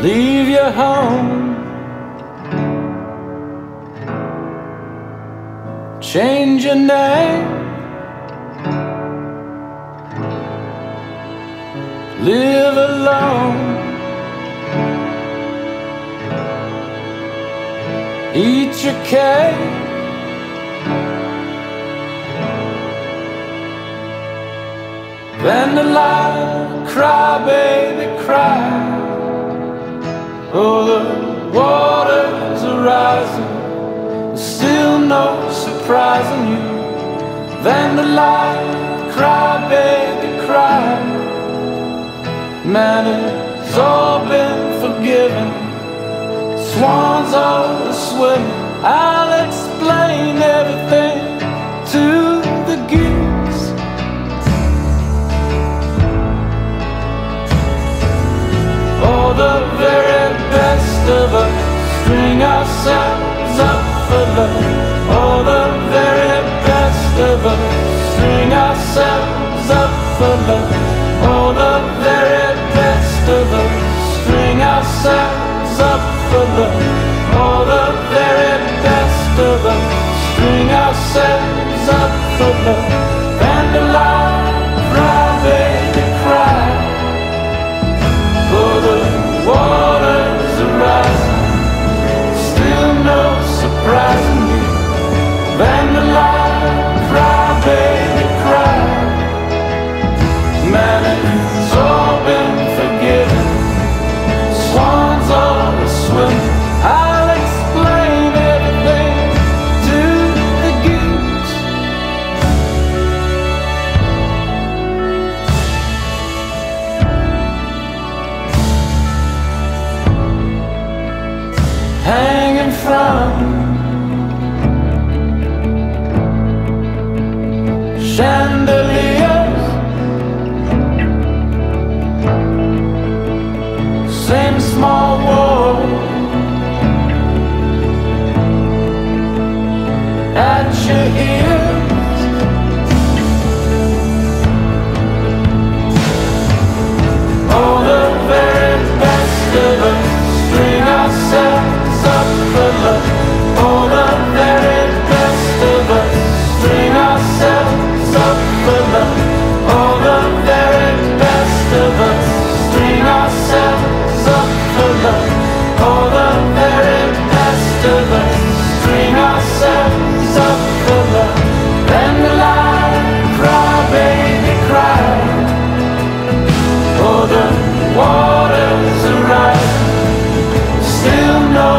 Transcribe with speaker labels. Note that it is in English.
Speaker 1: Leave your home, change your name, live alone, eat your cake, bend the line, cry baby cry. Oh, the waters are rising, still no surprising you. Vandalize, cry baby cry. Man, it's all been forgiven. Swans are swimming. I'll explain everything to the geeks. Oh, the very best of us string ourselves up for love. Oh, the very best of us string ourselves up for love. Oh, the very best of us string ourselves up for love. Oh, the very best of us string ourselves up for love. Vandalize, cry baby cry. Oh, the waters are rising, still no surprising you. Vandalize, cry baby cry. Man, it's all been forgiven. Swans are swimming. I'll explain everything to the geeks. Hanging from chandeliers, same small world at your ears. Oh, the very best of us string ourselves up for love. Oh, the very best of us string ourselves up for love. Oh, the very best of us string ourselves up for love. Oh, the very best of us string ourselves up for love. Vandalize, cry baby cry. Oh, the waters are rising, still no